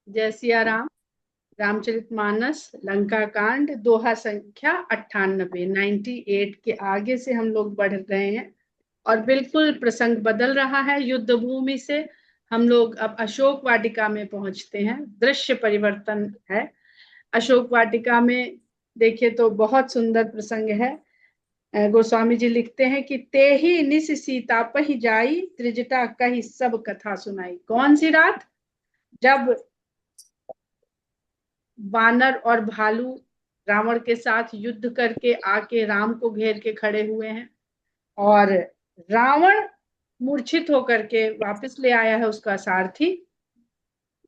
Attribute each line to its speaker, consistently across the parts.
Speaker 1: जय सिया राम। रामचरितमानस लंका कांड दोहा संख्या 98 98 के आगे से हम लोग बढ़ रहे हैं और बिल्कुल प्रसंग बदल रहा है। युद्ध भूमि से हम लोग अब अशोक वाटिका में पहुंचते हैं। दृश्य परिवर्तन है अशोक वाटिका में। देखिए तो बहुत सुंदर प्रसंग है। गोस्वामी जी लिखते हैं कि ते ही निस सीता पही जाई, त्रिजटा कही सब कथा सुनाई। कौन सी रात? जब वानर और भालू रावण के साथ युद्ध करके आके राम को घेर के खड़े हुए हैं और रावण मूर्छित होकर के वापस ले आया है उसका सारथी,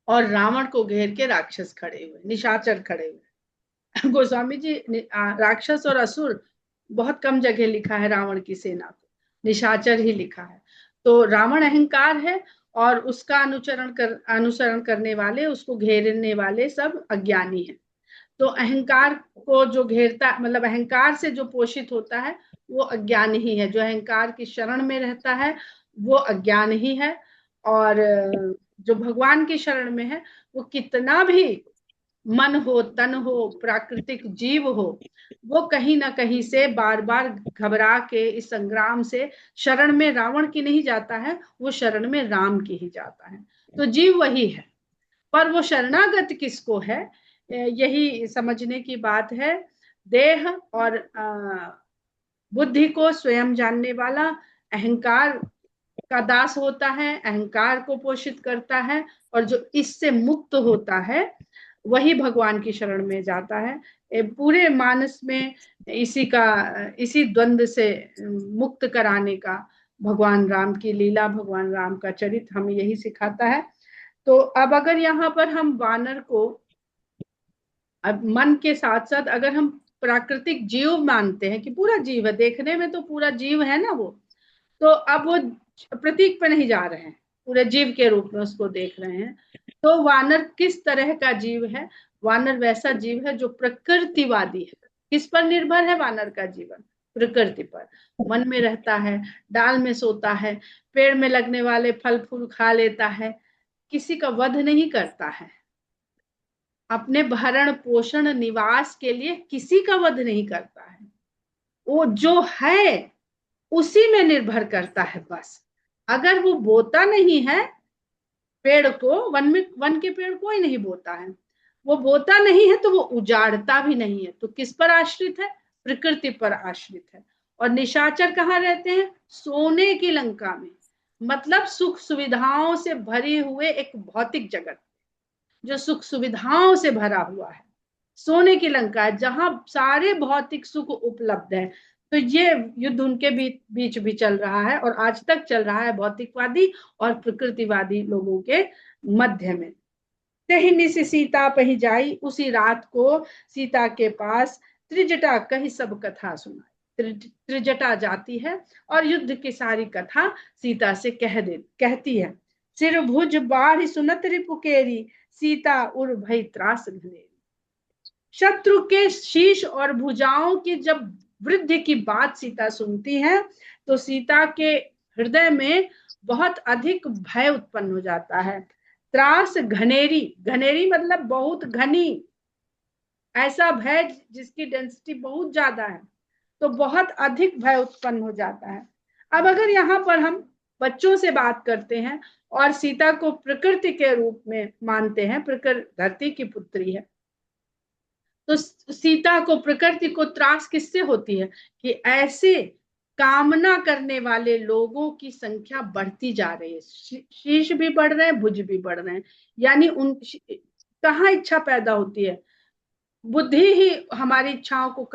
Speaker 1: और रावण को घेर के राक्षस खड़े हुए, निशाचर खड़े हुए। गोस्वामी जी राक्षस और असुर बहुत कम जगह लिखा है, रावण की सेना को निशाचर ही लिखा है। तो रावण अहंकार है और उसका अनुसरण करने वाले, उसको घेरने वाले सब अज्ञानी है। तो अहंकार को जो घेरता, मतलब अहंकार से जो पोषित होता है वो अज्ञान ही है। जो अहंकार की शरण में रहता है वो अज्ञान ही है। और जो भगवान की शरण में है वो कितना भी मन हो, तन हो, प्राकृतिक जीव हो, वो कहीं ना कहीं से बार बार घबरा के इस संग्राम से शरण में रावण की नहीं जाता है, वो शरण में राम की ही जाता है। तो जीव वही है, पर वो शरणागत किसको है, यही समझने की बात है। देह और बुद्धि को स्वयं जानने वाला अहंकार का दास होता है, अहंकार को पोषित करता है, और जो इससे मुक्त होता है वही भगवान की शरण में जाता है। पूरे मानस में इसी द्वंद से मुक्त कराने का भगवान राम की लीला, भगवान राम का चरित्र हमें यही सिखाता है। तो अब अगर यहाँ पर हम वानर को अब मन के साथ साथ अगर हम प्राकृतिक जीव मानते हैं कि पूरा जीव है, देखने में तो पूरा जीव है ना वो, तो अब वो प्रतीक पे नहीं जा रहे हैं, पूरे जीव के रूप में उसको देख रहे हैं। तो वानर किस तरह का जीव है? वानर वैसा जीव है जो प्रकृतिवादी है। किस पर निर्भर है वानर का जीवन? प्रकृति पर। वन में रहता है, डाल में सोता है, पेड़ में लगने वाले फल फूल खा लेता है, किसी का वध नहीं करता है, अपने भरण पोषण निवास के लिए किसी का वध नहीं करता है। वो जो है उसी में निर्भर करता है बस। अगर वो बोता नहीं है पेड़ को, वन में, वन के पेड़ कोई नहीं बोता है, वो बोता नहीं है तो वो उजाड़ता भी नहीं है, तो किस पर आश्रित है? प्रकृति पर आश्रित है। और निशाचर कहाँ रहते हैं? सोने की लंका में, मतलब सुख सुविधाओं से भरी हुए एक भौतिक जगत जो सुख सुविधाओं से भरा हुआ है। सोने की लंका है जहां सारे भौतिक सुख उपलब्ध है। तो ये युद्ध उनके बीच भी चल रहा है और आज तक चल रहा है, भौतिकवादी और प्रकृतिवादी लोगों के मध्य में। तेहनी से सीता पही जाई, उसी रात को सीता के पास त्रिजटा कही सब कथा सुनाई। त्रिजटा जाती है और युद्ध की सारी कथा सीता से कहती है। सिर भुज बाढ़ सुनत रिपुकेरी, सीता उर भई त्रास घनेरी। शत्रु के शीश और भुजाओं की जब वृद्धि की बात सीता सुनती है तो सीता के हृदय में बहुत अधिक भय उत्पन्न हो जाता है। त्रास घनेरी, घनेरी मतलब बहुत घनी, ऐसा भय जिसकी डेंसिटी बहुत ज्यादा है, तो बहुत अधिक भय उत्पन्न हो जाता है। अब अगर यहाँ पर हम बच्चों से बात करते हैं और सीता को प्रकृति के रूप में मानते हैं, प्रकृति धरती की पुत्री है, तो सीता को, प्रकृति को त्रास किससे होती है कि ऐसे कामना करने वाले लोगों की संख्या बढ़ती जा रही है। शीश भी बढ़ रहे हैं, भुज भी बढ़ रहे हैं, यानी उन कहाँ इच्छा पैदा होती है? बुद्धि ही हमारी इच्छाओं को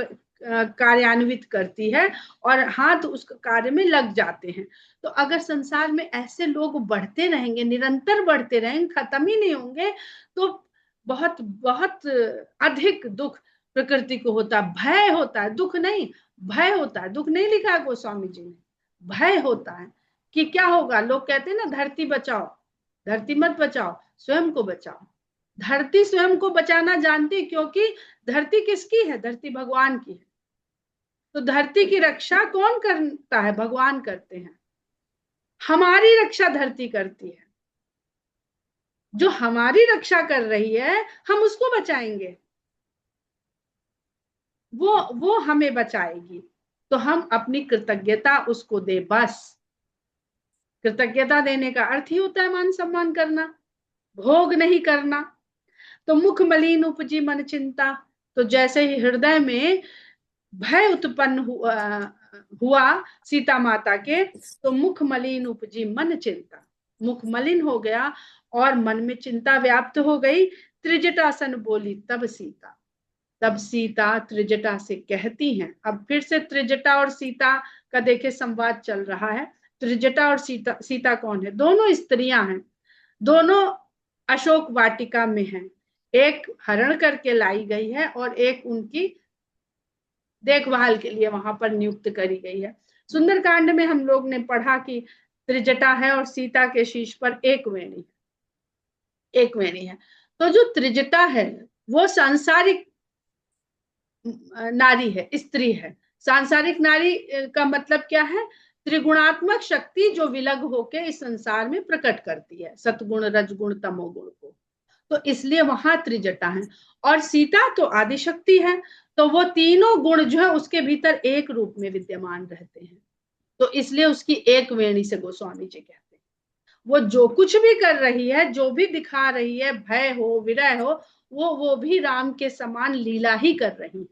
Speaker 1: कार्यान्वित करती है और हाथ उस कार्य में लग जाते हैं। तो अगर संसार में ऐसे लोग बढ़ते रहेंगे, निरंतर बढ़ते रहेंगे, खत्म ही नहीं होंगे, तो बहुत बहुत अधिक दुख प्रकृति को होता है। भय होता है, दुख नहीं, भय होता है। दुख नहीं लिखा है गोस्वामी जी ने, भय होता है कि क्या होगा। लोग कहते हैं ना, धरती बचाओ, धरती मत बचाओ, स्वयं को बचाओ। धरती स्वयं को बचाना जानती, क्योंकि धरती किसकी है? धरती भगवान की है। तो धरती की रक्षा कौन करता है? भगवान करते हैं। हमारी रक्षा धरती करती है। जो हमारी रक्षा कर रही है हम उसको बचाएंगे, वो हमें बचाएगी। तो हम अपनी कृतज्ञता उसको दे, बस। कृतज्ञता देने का अर्थ ही होता है मान सम्मान करना, भोग नहीं करना। तो मुख मलिन उपजी मन चिंता, तो जैसे ही हृदय में भय उत्पन्न हुआ सीता माता के, तो मुख मलिन उपजी मन चिंता, मुख मलिन हो गया और मन में चिंता व्याप्त हो गई। त्रिजटासन बोली तब सीता, तब सीता त्रिजटा से कहती हैं। अब फिर से त्रिजटा और सीता का देखे संवाद चल रहा है। त्रिजटा और सीता, सीता कौन है? दोनों स्त्रियां हैं, दोनों अशोक वाटिका में हैं। एक हरण करके लाई गई है और एक उनकी देखभाल के लिए वहां पर नियुक्त करी गई है। सुंदरकांड में हम लोग ने पढ़ा कि त्रिजटा है और सीता के शीश पर एक वेणी, एक वेणी है। तो जो त्रिजटा है वो सांसारिक नारी है, स्त्री है। सांसारिक नारी का मतलब क्या है? त्रिगुणात्मक शक्ति जो विलग होके इस संसार में प्रकट करती है, सतगुण रजगुण तमोगुण को। तो इसलिए वहां त्रिजटा है। और सीता तो आदि शक्ति है, तो वो तीनों गुण जो है उसके भीतर एक रूप में विद्यमान रहते हैं। तो इसलिए उसकी एक वेणी से गोस्वामी जी कहते हैं वो जो कुछ भी कर रही है, जो भी दिखा रही है, भय हो विरह हो, वो भी राम के समान लीला ही कर रही है।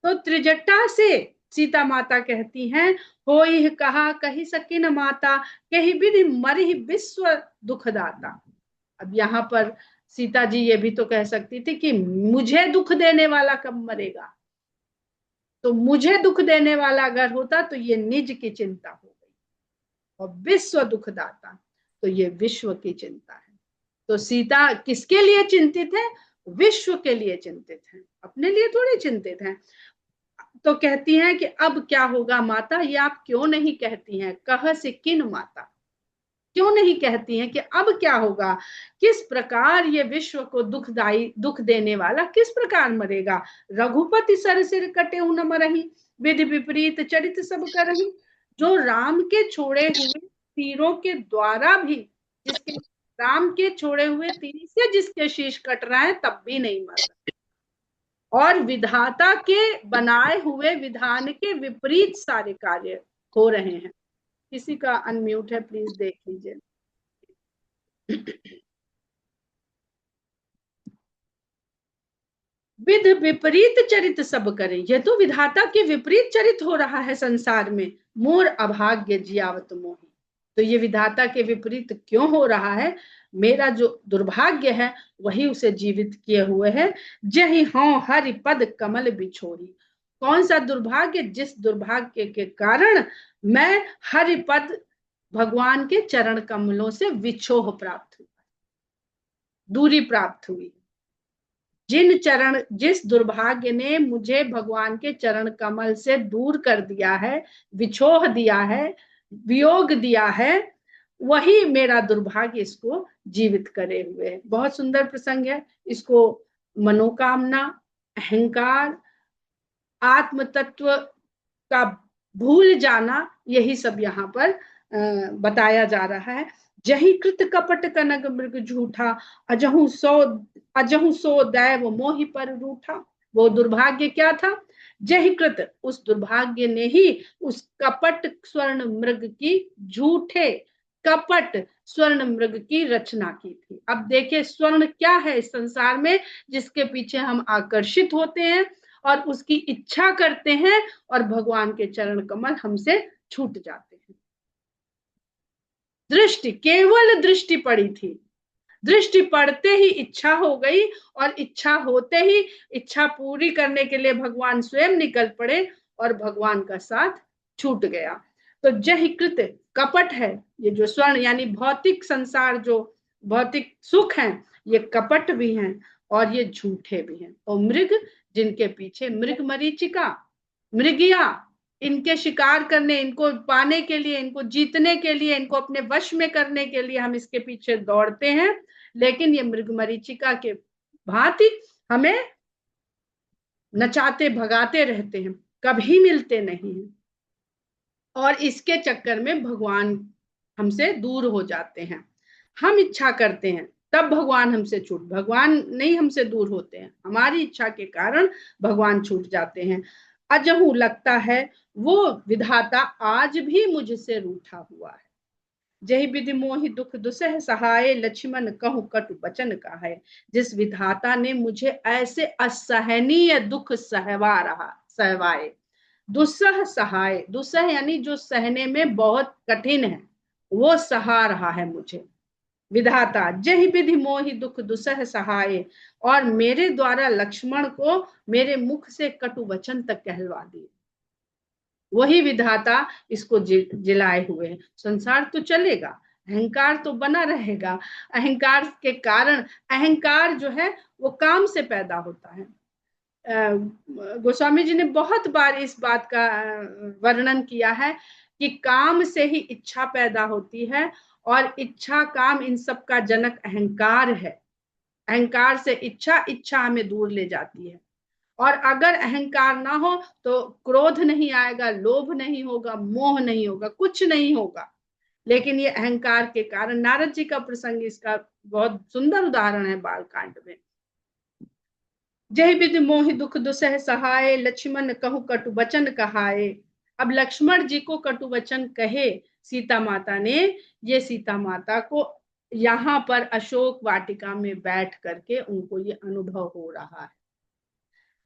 Speaker 1: तो त्रिजटा से सीता माता कहती हैं, होई कहा कही सकिन माता, कही विधि मरि विश्व दुखदाता। अब यहाँ पर सीता जी ये भी तो कह सकती थी कि मुझे दुख देने वाला कब मरेगा। तो मुझे दुख देने वाला अगर होता तो ये निज की चिंता हो गई, और विश्व दुखदाता तो ये विश्व की चिंता है। तो सीता किसके लिए चिंतित है? विश्व के लिए चिंतित है, अपने लिए थोड़ी चिंतित है। तो कहती हैं कि अब क्या होगा माता, ये आप क्यों नहीं कहती हैं? कह से किन माता, क्यों नहीं कहती हैं कि अब क्या होगा, किस प्रकार ये विश्व को दुखदाई दुख देने वाला किस प्रकार मरेगा। रघुपति सर सिर कटे न मरही, विधि विपरीत चरित सब करही। जो राम के छोड़े हुए तीरों के द्वारा भी, जिसके राम के छोड़े हुए तीर से जिसके शीश कट रहा है तब भी नहीं मर रहा, और विधाता के बनाए हुए विधान के विपरीत सारे कार्य हो रहे हैं। किसी का अनम्यूट है, प्लीज देख लीजिए। विध विपरीत चरित सब करे, ये तो विधाता के विपरीत चरित हो रहा है संसार में। मोर अभाग्य जियावत मोही, तो ये विधाता के विपरीत क्यों हो रहा है? मेरा जो दुर्भाग्य है वही उसे जीवित किए हुए है। जही हों हरि पद कमल बिछोही, कौन सा दुर्भाग्य? जिस दुर्भाग्य के कारण मैं हरि पद भगवान के चरण कमलों से विछोह प्राप्त हुआ, दूरी प्राप्त हुई। जिस दुर्भाग्य ने मुझे भगवान के चरण कमल से दूर कर दिया है, विछोह दिया है, वियोग दिया है, वही मेरा दुर्भाग्य इसको जीवित करे हुए है। बहुत सुंदर प्रसंग है। इसको मनोकामना, अहंकार, आत्म तत्व का भूल जाना, यही सब यहाँ पर बताया जा रहा है। जही कृत कपट कनक मृग झूठा, अजहु सो दैव मोहि पर रूठा। वो दुर्भाग्य क्या था? जही कृत, उस दुर्भाग्य ने ही उस कपट स्वर्ण मृग की, झूठे कपट स्वर्ण मृग की रचना की थी। अब देखिए स्वर्ण क्या है इस संसार में, जिसके पीछे हम आकर्षित होते हैं और उसकी इच्छा करते हैं, और भगवान के चरण कमल हमसे छूट जाते हैं। दृष्टि, केवल दृष्टि पड़ी थी, दृष्टि पड़ते ही इच्छा हो गई, और इच्छा होते ही इच्छा पूरी करने के लिए भगवान स्वयं निकल पड़े और भगवान का साथ छूट गया। तो जय कृत कपट है, ये जो स्वर्ण यानी भौतिक संसार, जो भौतिक सुख है, ये कपट भी हैं और ये झूठे भी हैं। और मृग, जिनके पीछे मृग मरीचिका, मृगिया, इनके शिकार करने, इनको पाने के लिए, इनको जीतने के लिए, इनको अपने वश में करने के लिए हम इसके पीछे दौड़ते हैं, लेकिन ये मृग मरीचिका के भांति हमें नचाते भगाते रहते हैं, कभी मिलते नहीं हैं, और इसके चक्कर में भगवान हमसे दूर हो जाते हैं। हम इच्छा करते हैं तब भगवान हमसे भगवान नहीं हमसे दूर होते हैं, हमारी इच्छा के कारण भगवान छूट जाते हैं। अजहू लगता है वो विधाता आज भी मुझसे रूठा हुआ है। जही विधि मोहि दुख दुसह सहाय, लक्ष्मण कहूं कटु बचन का है। जिस विधाता ने मुझे ऐसे असहनीय दुख सहवाए, दुस्सह सहाय, दुस्सह यानी जो सहने में बहुत कठिन है, वो सहा रहा है मुझे। विधाता जही विधि मोहि दुख दुसह सहाय, और मेरे द्वारा लक्ष्मण को मेरे मुख से कटु वचन तक कहलवा दिए। वही विधाता इसको जिलाए हुए है। संसार तो चलेगा, अहंकार तो बना रहेगा। अहंकार के कारण, अहंकार जो है वो काम से पैदा होता है। गोस्वामी जी ने बहुत बार इस बात का वर्णन किया है कि काम से ही इच्छा पैदा होती है, और इच्छा काम इन सब का जनक अहंकार है। अहंकार से इच्छा, इच्छा हमें दूर ले जाती है। और अगर अहंकार ना हो तो क्रोध नहीं आएगा, लोभ नहीं होगा, मोह नहीं होगा, कुछ नहीं होगा। लेकिन ये अहंकार के कारण, नारद जी का प्रसंग इसका बहुत सुंदर उदाहरण है बालकांड में। जय विधि मोहि दुख दुसह सहाय, लक्ष्मण कहु कटु वचन कहाए। अब लक्ष्मण जी को कटु वचन कहे सीता माता ने, ये सीता माता को यहाँ पर अशोक वाटिका में बैठ करके उनको ये अनुभव हो रहा है।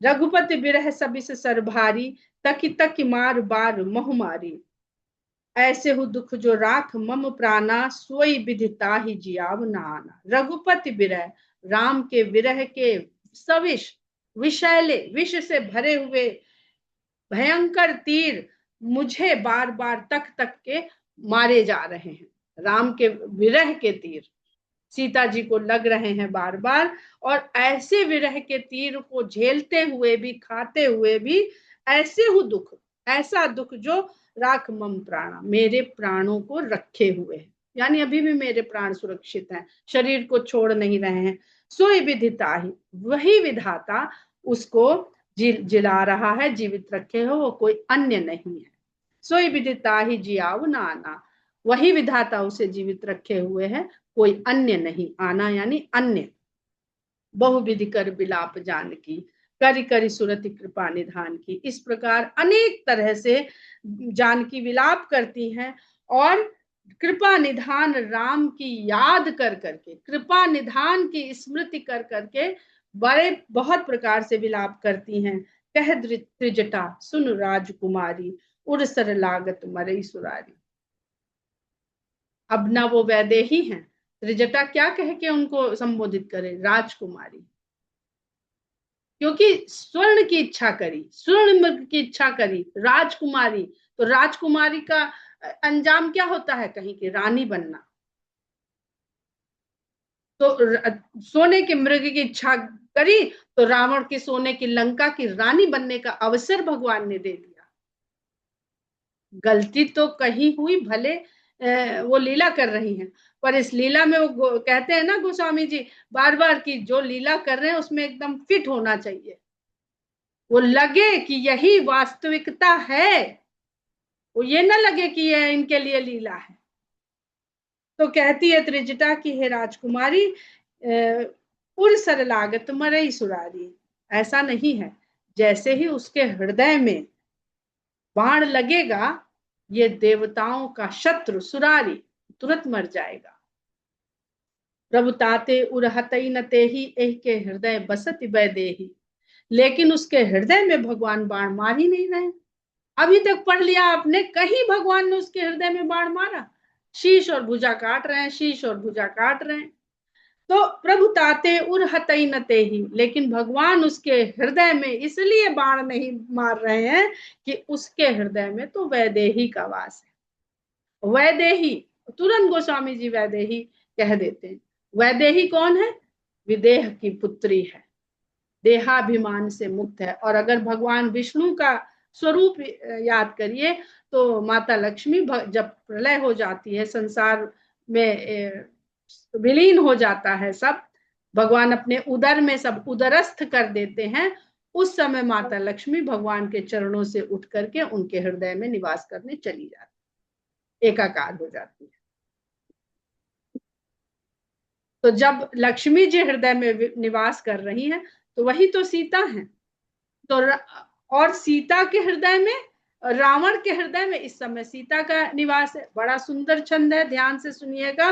Speaker 1: रघुपति बिरह सबिस सर भारी, तकी तकी मार बार मोह मारी। ऐसे हु दुख जो राख मम प्राणा, सोई विदिता ही जियाव नाना। रघुपति बिरह, राम के विरह के सविश, विषैले, विष से भरे हुए भयंकर तीर मुझे बार बार तक तक के मारे जा रहे हैं। राम के विरह के तीर सीता जी को लग रहे हैं बार बार, और ऐसे विरह के तीर को झेलते हुए भी, खाते हुए भी, ऐसे हु दुख, ऐसा दुख जो राख मम प्राणा, मेरे प्राणों को रखे हुए है, यानी अभी भी मेरे प्राण सुरक्षित हैं, शरीर को छोड़ नहीं रहे हैं। सोई विधिता ही, वही विधाता उसको जिला रहा है, जीवित रखे हो, वो कोई अन्य नहीं है। सोई विदिता ही जियाव नाना, वही विधाता उसे जीवित रखे हुए है, कोई अन्य नहीं। आना यानी अन्य। बहुविधि कर बिलाप जान की, करी करी सुरति कृपा निधान की। इस प्रकार अनेक तरह से जानकी विलाप करती हैं, और कृपा निधान राम की याद कर करके, कृपा निधान की स्मृति कर करके बड़े बहुत प्रकार से विलाप करती हैं। कह त्रिजटा सुन राजकुमारी, उड़सर लागत मरई सुरारी। अब ना वो वैदेही हैं, त्रिजटा क्या कह के उनको संबोधित करे, राजकुमारी। क्योंकि स्वर्ण की इच्छा करी, स्वर्ण मृग की इच्छा करी, राजकुमारी, तो राजकुमारी का अंजाम क्या होता है, कहीं की रानी बनना। तो सोने के मृग की इच्छा करी, तो रावण की सोने की लंका की रानी बनने का अवसर भगवान ने दे दिया। गलती तो कहीं हुई, भले वो लीला कर रही हैं, पर इस लीला में वो कहते हैं ना गोस्वामी जी बार बार की, जो लीला कर रहे हैं उसमें एकदम फिट होना चाहिए, वो लगे कि यही वास्तविकता है, वो ये ना लगे कि ये इनके लिए लीला है। तो कहती है त्रिजटा की, हे राजकुमारी, उर सर लागत मरई सुरारी। ऐसा नहीं है, जैसे ही उसके हृदय में बाण लगेगा, ये देवताओं का शत्रु सुरारी तुरंत मर जाएगा। प्रभु ताते उरहतई न तेहि, एह के हृदय बसति वैदेही। लेकिन उसके हृदय में भगवान बाण मार ही नहीं रहे। अभी तक पढ़ लिया आपने, कहीं भगवान ने उसके हृदय में बाण मारा? शीश और भुजा काट रहे हैं, शीश और भुजा काट रहे हैं। तो प्रभु ताते उरहतई न तेहि, लेकिन भगवान उसके हृदय में इसलिए बाण नहीं मार रहे हैं कि उसके हृदय में तो वैदेही का वास है। वैदेही, तुरंत गोस्वामी जी वैदेही कह देते हैं। वैदेही कौन है? विदेह की पुत्री है, देहाभिमान से मुक्त है। और अगर भगवान विष्णु का स्वरूप याद करिए, तो माता लक्ष्मी जब प्रलय हो जाती है, संसार में विलीन हो जाता है सब, भगवान अपने उदर में सब उदरस्थ कर देते हैं, उस समय माता लक्ष्मी भगवान के चरणों से उठ करके उनके हृदय में निवास करने चली जाती, एकाकार हो जाती है। तो जब लक्ष्मी जी हृदय में निवास कर रही हैं तो वही तो सीता है। तो और सीता के हृदय में, रावण के हृदय में इस समय सीता का निवास है। बड़ा सुंदर छंद है, ध्यान से सुनिएगा।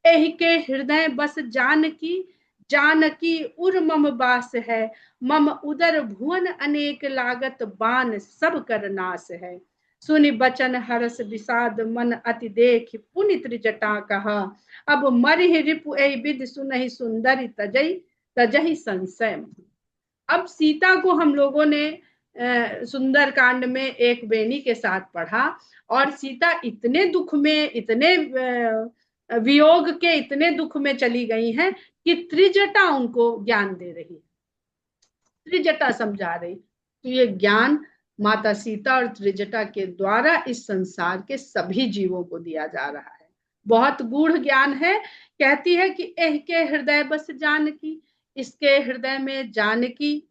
Speaker 1: एहि के हृदय बस जानकी, जानकी उर मम बास है। मम उदर भुवन अनेक लागत, बान सब कर नाश है। सुनि बचन हरस विषाद मन अति देख, पुनि त्रिजटा कहा। अब मरिहि रिपु एहि विधि सुनहि सुंदरी, तजहि तजहि संशय। अब सीता को हम लोगों ने सुंदर कांड में एक बेनी के साथ पढ़ा, और सीता इतने दुख में, इतने वियोग के इतने दुख में चली गई हैं कि त्रिजटा उनको ज्ञान दे रही है, त्रिजटा समझा रही। तो ये ज्ञान माता सीता और त्रिजटा के द्वारा इस संसार के सभी जीवों को दिया जा रहा है। बहुत गूढ़ ज्ञान है। कहती है कि एह के हृदय बस जानकी, इसके हृदय में जानकी,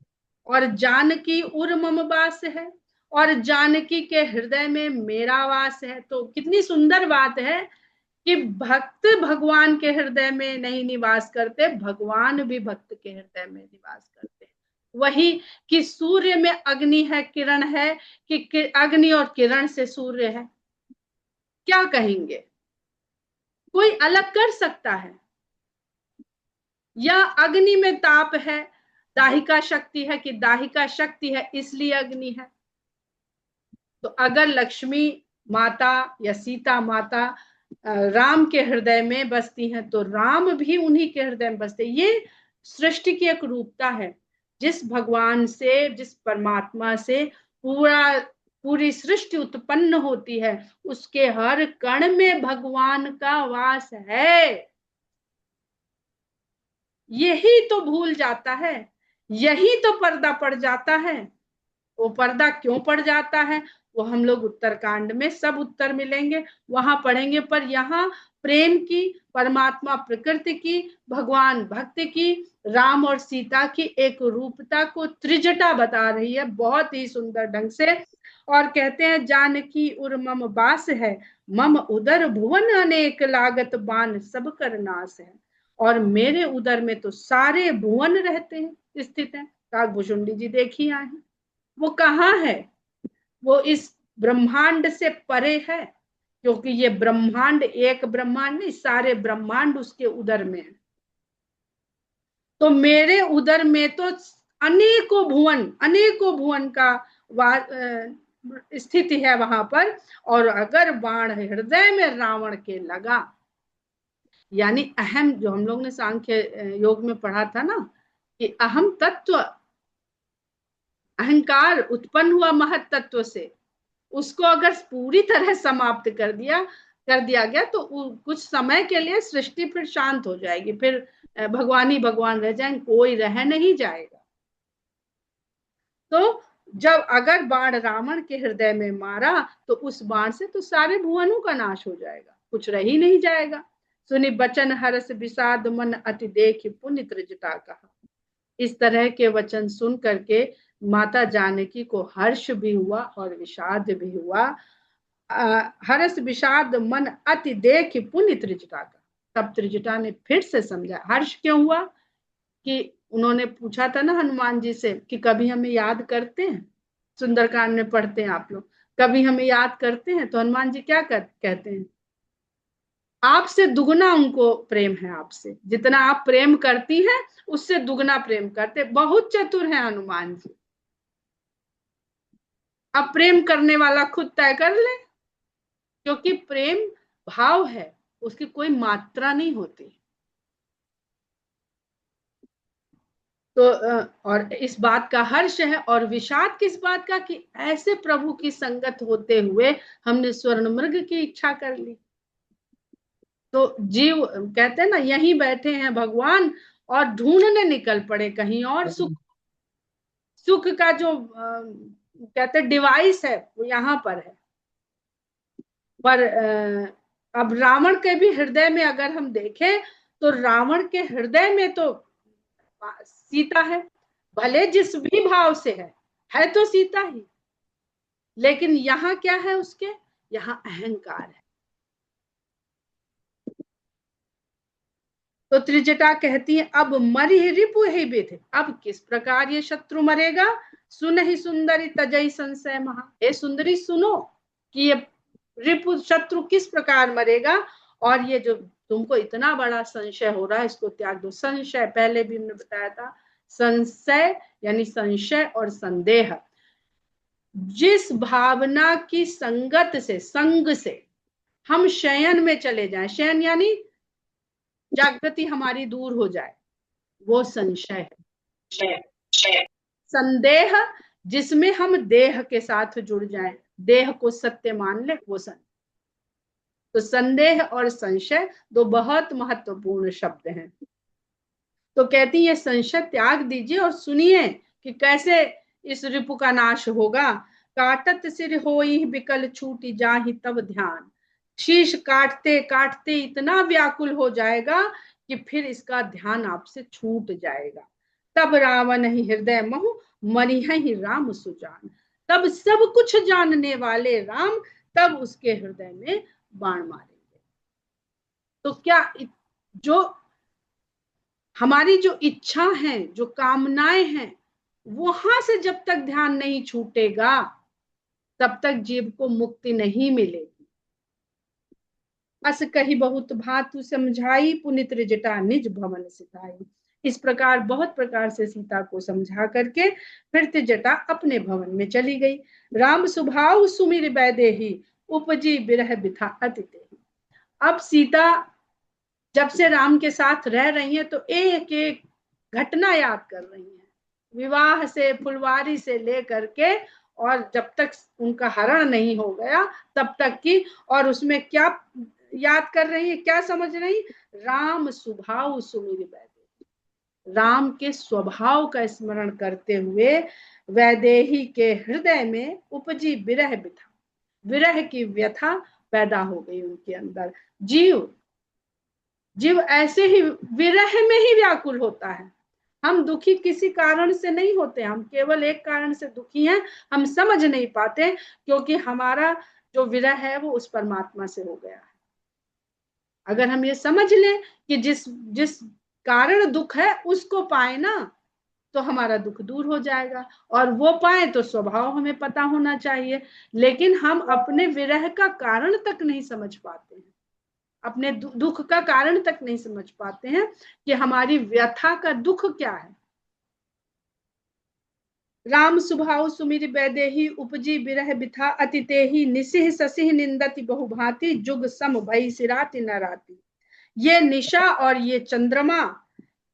Speaker 1: और जानकी उर मम वास है, और जानकी के हृदय में मेरा वास है। तो कितनी सुंदर बात है कि भक्त भगवान के हृदय में नहीं निवास करते, भगवान भी भक्त के हृदय में निवास करते हैं। वही कि सूर्य में अग्नि है, किरण है, कि अग्नि और किरण से सूर्य है, क्या कहेंगे? कोई अलग कर सकता है? या अग्नि में ताप है, दाहिका शक्ति है, कि दाहिका शक्ति है इसलिए अग्नि है। तो अगर लक्ष्मी माता या सीता माता राम के हृदय में बसती हैं तो राम भी उन्हीं के हृदय में बसते। ये सृष्टि की एक रूपता है। जिस भगवान से, जिस परमात्मा से पूरी सृष्टि उत्पन्न होती है, उसके हर कण में भगवान का वास है। यही तो भूल जाता है, यही तो पर्दा पड़ जाता है। वो पर्दा क्यों पड़ जाता है, वो हम लोग उत्तरकांड में सब उत्तर मिलेंगे, वहां पढ़ेंगे। पर यहाँ प्रेम की, परमात्मा प्रकृति की, भगवान भक्ति की, राम और सीता की एक रूपता को त्रिजटा बता रही है बहुत ही सुंदर ढंग से। और कहते हैं जानकी उर मम बास है, मम उदर भुवन अनेक लागत, बान सब कर नाश है। और मेरे उदर में तो सारे भुवन रहते हैं, स्थित हैं। काकभूषुंडी जी देखिए आए, वो कहाँ है? वो इस ब्रह्मांड से परे है, क्योंकि ये ब्रह्मांड एक ब्रह्मांड नहीं, सारे ब्रह्मांड उसके उदर में है। तो मेरे उदर में तो अनेकों भुवन का स्थिति है वहां पर। और अगर बाण हृदय में रावण के लगा, यानी अहम, जो हम लोग ने सांख्य योग में पढ़ा था ना, कि अहम तत्व, अहंकार उत्पन्न हुआ महत तत्व से, उसको अगर पूरी तरह समाप्त कर दिया गया तो कुछ समय के लिए सृष्टि फिर शांत हो जाएगी, फिर भगवान ही भगवान रह जाएंगे, कोई रह नहीं जाएगा। तो जब अगर बाण रावण के हृदय में मारा तो उस बाण से तो सारे भुवनों का नाश हो जाएगा, कुछ रह ही नहीं जाएगा। सुनि बचन हरस विषाद, मन अति देख पुण्य त्रिजटा कहा। इस तरह के वचन सुन करके माता जानकी को हर्ष भी हुआ और विषाद भी हुआ। हर्ष विषाद मन अति देख पुण्य त्रिजटा का। तब त्रिजटा ने फिर से समझा। हर्ष क्यों हुआ? कि उन्होंने पूछा था ना हनुमान जी से कि कभी हमें याद करते हैं, सुंदरकांड में पढ़ते हैं आप लोग, कभी हमें याद करते हैं? तो हनुमान जी क्या कहते हैं? आपसे दुगना उनको प्रेम है, आपसे जितना आप प्रेम करती हैं उससे दुगना प्रेम करते। बहुत चतुर है हनुमान जी। अब प्रेम करने वाला खुद तय कर ले, क्योंकि प्रेम भाव है, उसकी कोई मात्रा नहीं होती। तो और इस बात का हर्ष है, और विषाद किस बात का, कि ऐसे प्रभु की संगत होते हुए हमने स्वर्ण मृग की इच्छा कर ली। तो जीव कहते हैं ना, यहीं बैठे हैं भगवान और ढूंढने निकल पड़े कहीं और। सुख, सुख का जो कहते डिवाइस है वो यहाँ पर है। पर अब रावण के भी हृदय में अगर हम देखें तो रावण के हृदय में तो सीता है, भले जिस भी भाव से है तो सीता ही, लेकिन यहाँ क्या है उसके? यहाँ अहंकार है। तो त्रिजटा कहती है अब मरि रिपु ही विधि, अब किस प्रकार ये शत्रु मरेगा। सुन ही सुंदरी तजई संशय महा, हे सुंदरी सुनो कि ये रिपु शत्रु किस प्रकार मरेगा, और ये जो तुमको इतना बड़ा संशय हो रहा है इसको त्याग दो। संशय पहले भी हमने बताया था, संशय यानी संशय और संदेह, जिस भावना की संगत से संग से हम शयन में चले जाएं, शयन यानी जागृति हमारी दूर हो जाए, वो संशय है। संदेह जिसमें हम देह के साथ जुड़ जाएं, देह को सत्य मान ले, वो संदेह। तो संदेह और संशय दो बहुत महत्वपूर्ण शब्द हैं। तो कहती है संशय त्याग दीजिए और सुनिए कि कैसे इस रिपु का नाश होगा। काटत सिर होई बिकल छूटी जाहि तब ध्यान, शीश काटते काटते इतना व्याकुल हो जाएगा कि फिर इसका ध्यान आपसे छूट जाएगा। तब रावण ही हृदय महु मरिह ही राम सुजान, तब सब कुछ जानने वाले राम तब उसके हृदय में बाण मारेंगे। तो क्या जो हमारी जो इच्छा है, जो कामनाएं हैं, वहां से जब तक ध्यान नहीं छूटेगा तब तक जीव को मुक्ति नहीं मिलेगी। अस कही बहुत भातु समझाई, पुनित जटा निज भवन सिधाई। इस प्रकार बहुत प्रकार से सीता को समझा करके फिर जटा अपने भवन में चली गई। राम सुभाव सुमिर बैदेही, उपजी बिरह बिथा अति तेहि। अब सीता जब से राम के साथ रह रही हैं तो एक एक घटना याद कर रही हैं, विवाह से फुलवारी से लेकर के, और जब तक उनका हरण नहीं हो गया तब तक की। और उसमें क्या याद कर रही है, क्या समझ रही, राम स्वभाव सुमिर वैदेही, राम के स्वभाव का स्मरण करते हुए वैदेही के हृदय में उपजी विरह बिथा, विरह की व्यथा पैदा हो गई उनके अंदर। जीव ऐसे ही विरह में ही व्याकुल होता है। हम दुखी किसी कारण से नहीं होते, हम केवल एक कारण से दुखी हैं, हम समझ नहीं पाते, क्योंकि हमारा जो विरह है वो उस परमात्मा से हो गया है। अगर हम ये समझ लें कि जिस जिस कारण दुख है उसको पाए ना, तो हमारा दुख दूर हो जाएगा, और वो पाए तो स्वभाव हमें पता होना चाहिए। लेकिन हम अपने विरह का कारण तक नहीं समझ पाते हैं, अपने दुख का कारण तक नहीं समझ पाते हैं कि हमारी व्यथा का दुख क्या है। राम सुभाव सुमिर बैदेही, उपजी बिरह बिथा अति तेहि, निसिह ससिह निंदति बहुभांति, जुग सम भई सिराति न राति। ये निशा और ये चंद्रमा,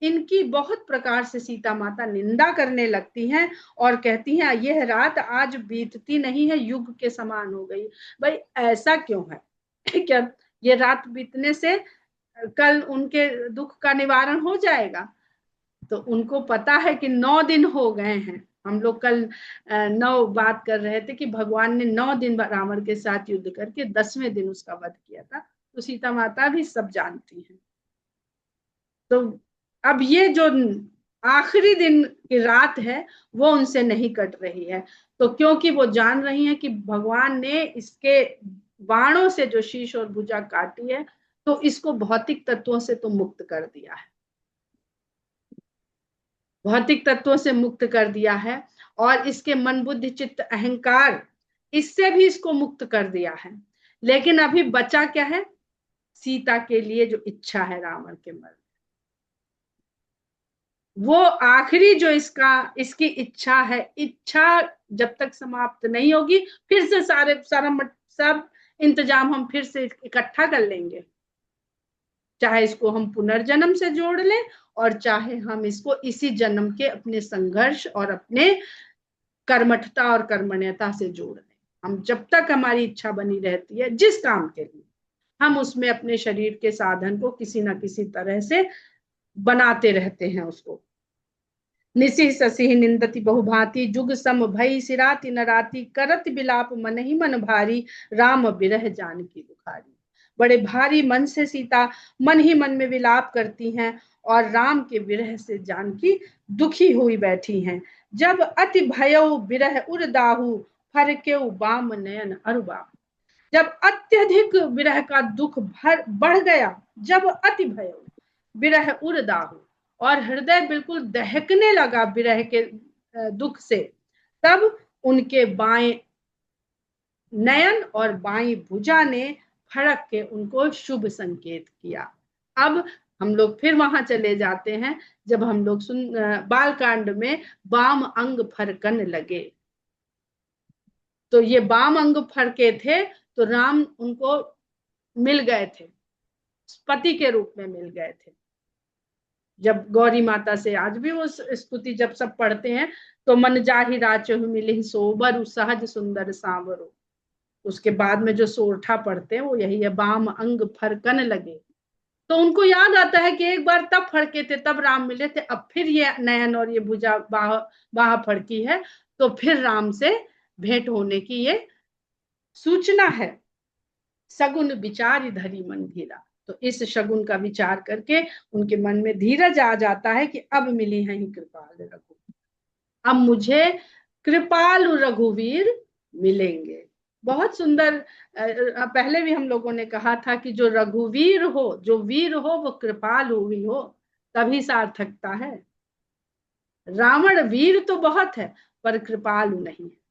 Speaker 1: इनकी बहुत प्रकार से सीता माता निंदा करने लगती हैं और कहती हैं यह रात आज बीतती नहीं है, युग के समान हो गई। भाई ऐसा क्यों है, क्या ये रात बीतने से कल उनके दुख का निवारण हो जाएगा? तो उनको पता है कि 9 दिन हो गए हैं। हम लोग कल 9 बात कर रहे थे कि भगवान ने 9 दिन रावण के साथ युद्ध करके 10वें दिन उसका वध किया था। तो सीता माता भी सब जानती हैं। तो अब ये जो आखिरी दिन की रात है वो उनसे नहीं कट रही है, तो क्योंकि वो जान रही हैं कि भगवान ने इसके बाणों से जो शीश और भुजा काटी है तो इसको भौतिक तत्वों से तो मुक्त कर दिया है, भौतिक तत्वों से मुक्त कर दिया है, और इसके मन बुद्धि चित्त अहंकार, इससे भी इसको मुक्त कर दिया है। लेकिन अभी बचा क्या है, सीता के लिए जो इच्छा है रावण के मन, वो आखिरी जो इसकी इच्छा है, इच्छा जब तक समाप्त नहीं होगी फिर से सब इंतजाम हम फिर से इकट्ठा कर लेंगे, चाहे इसको हम पुनर्जन्म से जोड़ लें और चाहे हम इसको इसी जन्म के अपने संघर्ष और अपने कर्मठता और कर्मण्यता से जोड़ लें। हम जब तक हमारी इच्छा बनी रहती है जिस काम के लिए, हम उसमें अपने शरीर के साधन को किसी ना किसी तरह से बनाते रहते हैं उसको। निसिह ससिह निंदति बहुभांति, जुग सम भई सिराति नराति, करत बिलाप मन ही मन भारी, राम बिरह जानकी दुखारी। बड़े भारी मन से सीता मन ही मन में विलाप करती हैं और राम के विरह से जानकी दुखी हुई बैठी हैं। जब अति भयउ बिरह उरदाहु, फरकेउ बाम नयन अरुबा। जब अत्यधिक विरह का दुख बढ़ गया, जब अति भयउ, विरह उर दाहु, और हृदय बिल्कुल दहकने लगा विरह के दुख से। तब उनके बाएं नयन और बाई भुजा ने फड़क के उनको शुभ संकेत किया। अब हम लोग फिर वहां चले जाते हैं, जब हम लोग बाल कांड में बाम अंग फरकन लगे। तो ये बाम अंग फरके थे, तो राम उनको मिल गए थे, पति के रूप में मिल गए थे। जब गौरी माता से आज भी वो स्तुति जब सब पढ़ते हैं, तो मन जाहि राचहु मिलहि सोबर सहज सुंदर सांवरो, उसके बाद में जो सोरठा पढ़ते हैं वो यही है, बाम अंग फरकन लगे। तो उनको याद आता है कि एक बार तब फड़के थे, तब राम मिले थे, अब फिर ये नयन और ये भुजा बाह फड़की है, तो फिर राम से भेंट होने की ये सूचना है। सगुन विचार धरी मन धीरा, तो इस शगुन का विचार करके उनके मन में धीरज आ जाता है कि अब मिली है ही कृपाल रघु, अब मुझे कृपाल रघुवीर मिलेंगे। बहुत सुंदर। पहले भी हम लोगों ने कहा था कि जो रघुवीर हो, जो वीर हो, वो कृपालु भी हो, तभी सार्थकता है। रावण वीर तो बहुत है, पर कृपालु नहीं है।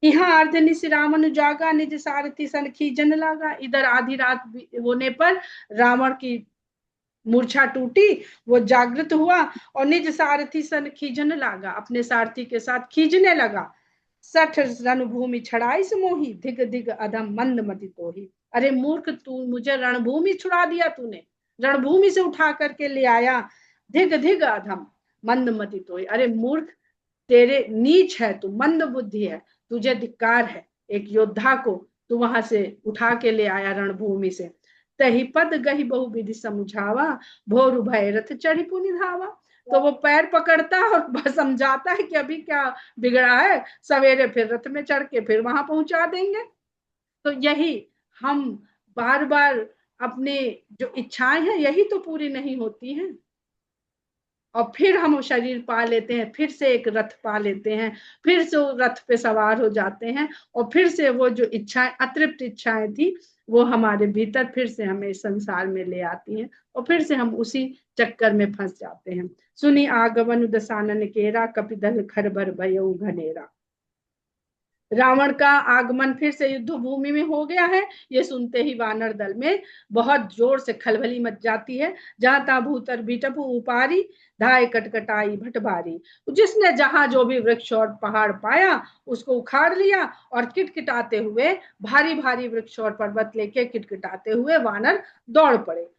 Speaker 1: यहाँ अर्धनिश रावण जागा निज सारथी सन खींचन लगा, इधर आधी रात होने पर रावण की मूर्छा टूटी, वो जागृत हुआ और निज सारथी सन खींचने लगा, अपने सारथी के साथ खींचने लगा। सठ रणभूमि छड़ाई मोही, धिग धिग अधम मंद मति तोही। अरे मूर्ख, तू मुझे रणभूमि छुड़ा दिया, तूने रणभूमि से उठा करके ले आया, धिग धिग अधम मंद मति तोही। अरे मूर्ख, तेरे नीच है तू, मंद बुद्धि है, तुझे धिक्कार है, एक योद्धा को तू वहां से उठा के ले आया रणभूमि से। तही पद गही बहु विधि समझावा, भोर भय रथ चढ़ी पुनि धावा। तो वो पैर पकड़ता है और समझाता है कि अभी क्या बिगड़ा है, सवेरे फिर रथ में चढ़ के फिर वहां पहुंचा देंगे। तो यही हम बार बार अपने जो इच्छाएं हैं यही तो पूरी नहीं होती हैं, और फिर हम शरीर पा लेते हैं, फिर से एक रथ पा लेते हैं, फिर से वो रथ पे सवार हो जाते हैं, और फिर से वो जो इच्छाएं, अतृप्त इच्छाएं थी, वो हमारे भीतर फिर से हमें संसार में ले आती हैं, और फिर से हम उसी चक्कर में फंस जाते हैं। सुनी आगमन दसानन केरा, कपिदल खर भर भयउ घनेरा। रावण का आगमन फिर से युद्ध भूमि में हो गया है, ये सुनते ही वानर दल में बहुत जोर से खलबली मच जाती है। जहां ता भूतर बिटपु उपारी, धाय कटकटाई भटभारी। जिसने जहां जो भी वृक्ष और पहाड़ पाया उसको उखाड़ लिया, और किटकिटाते हुए भारी भारी वृक्ष और पर्वत लेके किटकिटाते हुए वानर दौड़ पड़े।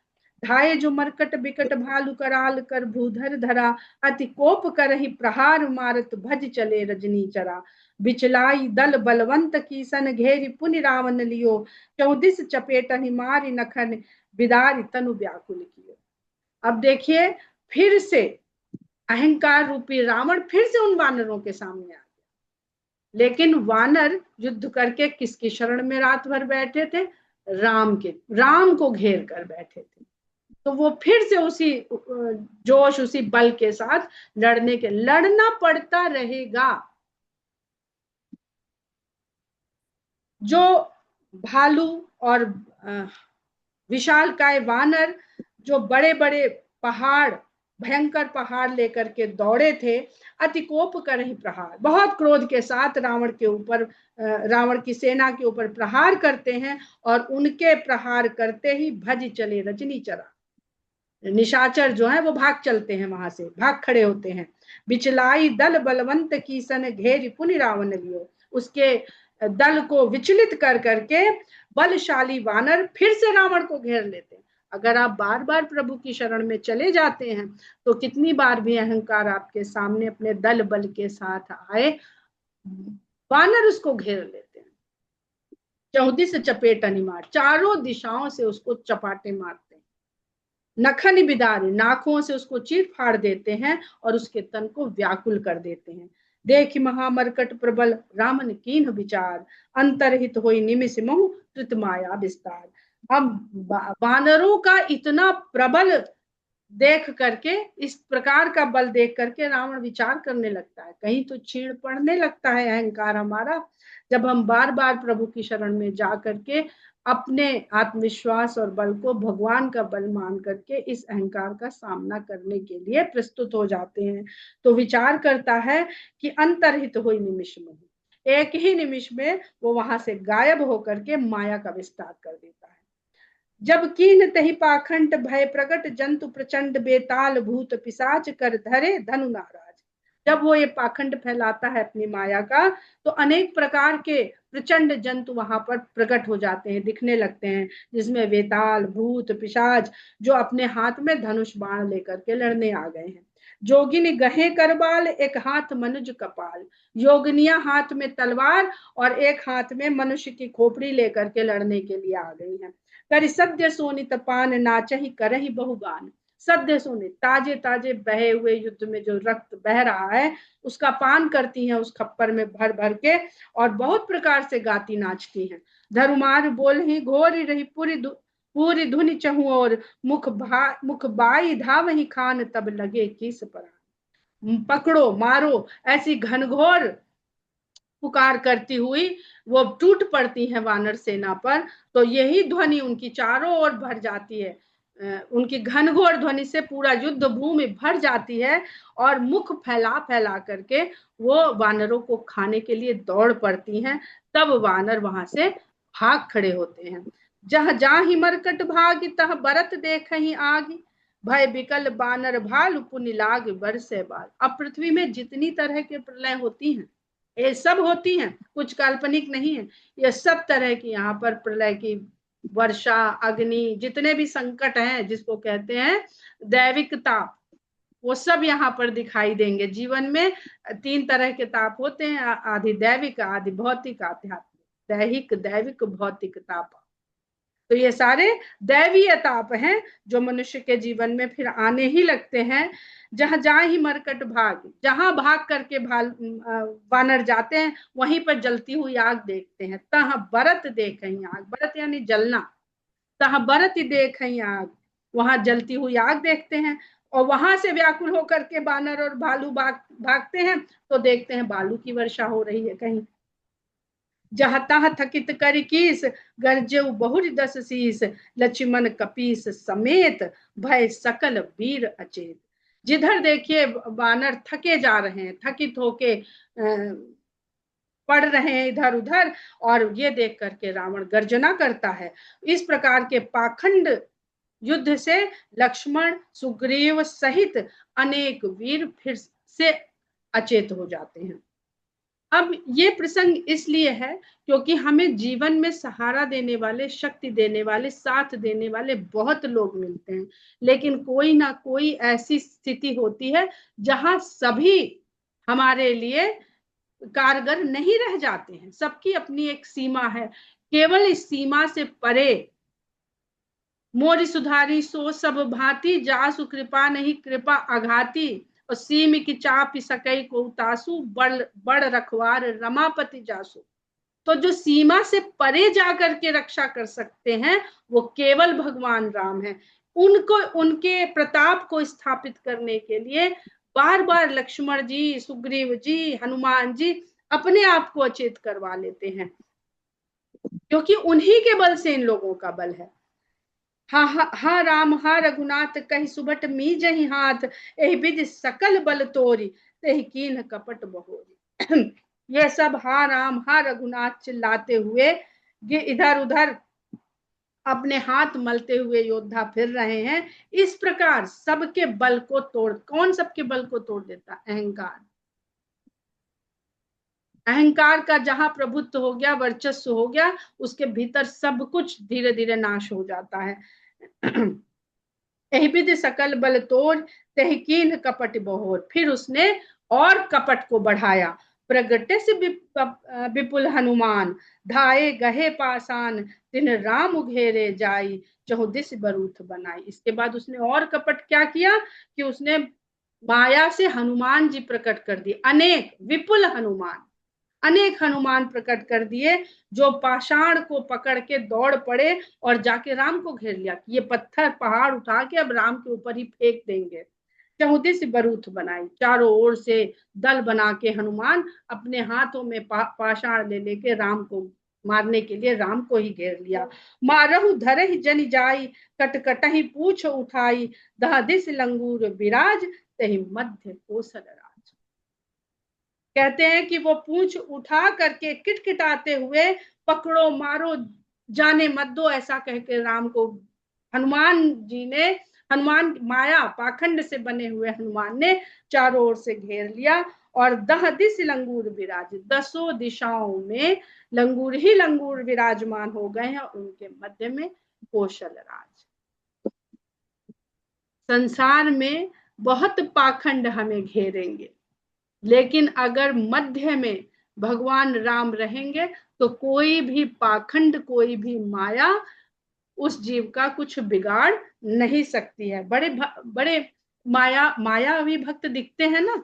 Speaker 1: धाये जो मरकट बिकट भालू कराल कर भूधर धरा, अति कोप कर ही प्रहार मारत भज चले रजनी चरा। बिचलाई दल बलवंत की सन घेरी पुनि रावण लियो, चौदिस चपेटन मारी नखन बिदारी तनु व्याकुल कियो। अब देखिए, फिर से अहंकार रूपी रावण फिर से उन वानरों के सामने आ गया। लेकिन वानर युद्ध करके किसकी शरण में रात भर बैठे थे? राम को घेर कर बैठे थे। तो वो फिर से उसी जोश, उसी बल के साथ लड़ना पड़ता रहेगा। जो भालू और विशालकाय वानर जो बड़े बड़े पहाड़, भयंकर पहाड़ लेकर के दौड़े थे, अति कोप कर ही प्रहार, बहुत क्रोध के साथ रावण के ऊपर, रावण की सेना के ऊपर प्रहार करते हैं, और उनके प्रहार करते ही भज चले रजनी चरा। निशाचर जो है वो भाग चलते हैं, वहां से भाग खड़े होते हैं। बिचलाई दल बलवंत की सन घेरी पुनि रावण लियो, उसके दल को विचलित कर करके बलशाली वानर फिर से रावण को घेर लेते हैं। अगर आप बार बार प्रभु की शरण में चले जाते हैं, तो कितनी बार भी अहंकार आपके सामने अपने दल बल के साथ आए, वानर उसको घेर लेते हैं। 34 चपेट अनिमार, चारों दिशाओं से उसको चपाटे मारते हैं। नखन बिदारी, नाखों से उसको चीर फाड़ देते हैं और उसके तन को व्याकुल कर देते हैं। देख महामरकट प्रबल रामन कीन विचार, अंतरहित होई निमिष मोह कृत माया विस्तार। अब वानरों का इतना प्रबल देख करके, इस प्रकार का बल देख करके रावण विचार करने लगता है, कहीं तो छीण पड़ने लगता है अहंकार हमारा, जब हम बार बार प्रभु की शरण में जा करके अपने आत्मविश्वास और बल को भगवान का बल मान करके इस अहंकार का सामना करने के लिए प्रस्तुत हो जाते हैं। तो विचार करता है कि अंतर्हित हुई निमिष में, एक ही निमिष में वो वहां से गायब होकर के माया का विस्तार कर देता है। जब कीन तही पाखंड भय प्रकट जंतु प्रचंड बेताल भूत पिशाच कर धरे धनु नाराज। जब वो ये पाखंड फैलाता है अपनी माया का, तो अनेक प्रकार के प्रचंड जंतु वहां पर प्रकट हो जाते हैं, दिखने लगते हैं, जिसमें वेताल भूत पिशाच जो अपने हाथ में धनुष बाण लेकर के लड़ने आ गए हैं। जोगिनी गहे करबाल एक हाथ मनुज कपाल, योगनिया हाथ में तलवार और एक हाथ में मनुष्य की खोपड़ी लेकर के लड़ने के लिए आ गई हैं। कर सद्य सोनित पान नाचही करही बहुगान, सद्य सोनित ताजे ताजे बहे हुए युद्ध में जो रक्त बह रहा है उसका पान करती हैं उस खप्पर में भर भर के, और बहुत प्रकार से गाती नाचती हैं। धरुमार बोल ही घोर रही पूरी धुनि चहु और मुख बाई धावही खान तब लगे किस पर, पकड़ो मारो ऐसी घनघोर पुकार करती हुई वो टूट पड़ती है वानर सेना पर। तो यही ध्वनि उनकी चारों ओर भर जाती है, उनकी घनघोर ध्वनि से पूरा युद्ध भूमि भर जाती है, और मुख फैला फैला करके वो वानरों को खाने के लिए दौड़ पड़ती हैं। तब वानर वहां से भाग खड़े होते हैं। जह जाहि मरकट भाग तह बरत देख ही आग, भय बिकल बानर भालु पुनि लाग बरसे बाल। अब पृथ्वी में जितनी तरह के प्रलय होती हैं ये सब होती हैं, कुछ काल्पनिक नहीं है, ये सब तरह की यहाँ पर प्रलय की वर्षा अग्नि जितने भी संकट हैं जिसको कहते हैं दैविक ताप, वो सब यहाँ पर दिखाई देंगे। जीवन में तीन तरह के ताप होते हैं, आदि दैविक आदि भौतिक आध्यात्मिक। दैहिक दैविक भौतिक ताप, तो ये सारे दैवीय ताप हैं जो मनुष्य के जीवन में फिर आने ही लगते हैं। जहां जहां ही मरकट भाग, जहां भाग करके वानर जाते हैं वहीं पर जलती हुई आग देखते हैं। तह बरत देखें आग, बरत यानी जलना, तह बरत देखें आग, वहां जलती हुई आग देखते हैं। और वहां से व्याकुल होकर के बानर और भालू भागते हैं तो देखते हैं बालू की वर्षा हो रही है कहीं। जहाँ तहाँ थकित कर कीस गरजेउ बहुर दस शीस, लक्ष्मण कपीस समेत भय सकल वीर अचेत। जिधर देखिए वानर थके जा रहे हैं, थकित होके पड़ रहे हैं इधर उधर, और ये देख करके रावण गर्जना करता है। इस प्रकार के पाखंड युद्ध से लक्ष्मण सुग्रीव सहित अनेक वीर फिर से अचेत हो जाते हैं। अब ये प्रसंग इसलिए है क्योंकि हमें जीवन में सहारा देने वाले, शक्ति देने वाले, साथ देने वाले बहुत लोग मिलते हैं, लेकिन कोई ना कोई ऐसी स्थिति होती है जहां सभी हमारे लिए कारगर नहीं रह जाते हैं। सबकी अपनी एक सीमा है, केवल इस सीमा से परे मोरी सुधारी सो सब भांति, जासु कृपा नहीं कृपा अघाती, और सीम की चाप सकई को तासु बड़ रखवार रमापति जासु। तो जो सीमा से परे जाकर के रक्षा कर सकते हैं वो केवल भगवान राम है। उनको, उनके प्रताप को स्थापित करने के लिए बार बार लक्ष्मण जी, सुग्रीव जी, हनुमान जी अपने आप को अचेत करवा लेते हैं, क्योंकि उन्हीं के बल से इन लोगों का बल है। हा हा, हा राम हा रघुनाथ कही सुबट मीजहि हाथ, एहि विधि सकल बल तोरी तेहि कीन्ह कपट बहोरी। ये सब हा राम हा रघुनाथ चिल्लाते हुए ये इधर उधर अपने हाथ मलते हुए योद्धा फिर रहे हैं। इस प्रकार सबके बल को तोड़, कौन सबके बल को तोड़ देता? अहंकार। अहंकार का जहां प्रभुत्व हो गया, वर्चस्व हो गया, उसके भीतर सब कुछ धीरे धीरे नाश हो जाता है। विधि सकल बल तोड़ तहकीन कपट बहोर, फिर उसने और कपट को बढ़ाया। प्रगटे से विपुल हनुमान, धाये गहे पासान, तिन राम घेरे जाई, चहुदिस बरूथ बनाई। इसके बाद उसने और कपट क्या किया कि उसने माया से हनुमान जी प्रकट कर दिए, अनेक विपुल हनुमान, अनेक हनुमान प्रकट कर दिए जो पाषाण को पकड़ के दौड़ पड़े और जाके राम को घेर लिया कि ये पत्थर पहाड़ उठा के अब राम के ऊपर ही फेंक देंगे। चहुदिस बरूथ बनाई, चारों ओर से दल बना के हनुमान अपने हाथों में पाषाण ले लेके राम को मारने के लिए राम को ही घेर लिया। मारहु धरहि जनि जाई, कटकटहि पूछ उठाई, दह दिस लंगूर विराज, तहि मध्य कौशल राज। कहते हैं कि वो पूछ उठा करके किटकिटाते हुए, पकड़ो मारो जाने मत दो, ऐसा कहकर राम को हनुमान जी ने, हनुमान माया पाखंड से बने हुए हनुमान ने चारों ओर से घेर लिया। और दह दिस लंगूर विराज, दसों दिशाओं में लंगूर ही लंगूर विराजमान हो गए हैं, उनके मध्य में कौशल राज। संसार में बहुत पाखंड हमें घेरेंगे, लेकिन अगर मध्य में भगवान राम रहेंगे तो कोई भी पाखंड, कोई भी माया उस जीव का कुछ बिगाड़ नहीं सकती है। बड़े बड़े माया अभी भक्त दिखते हैं ना,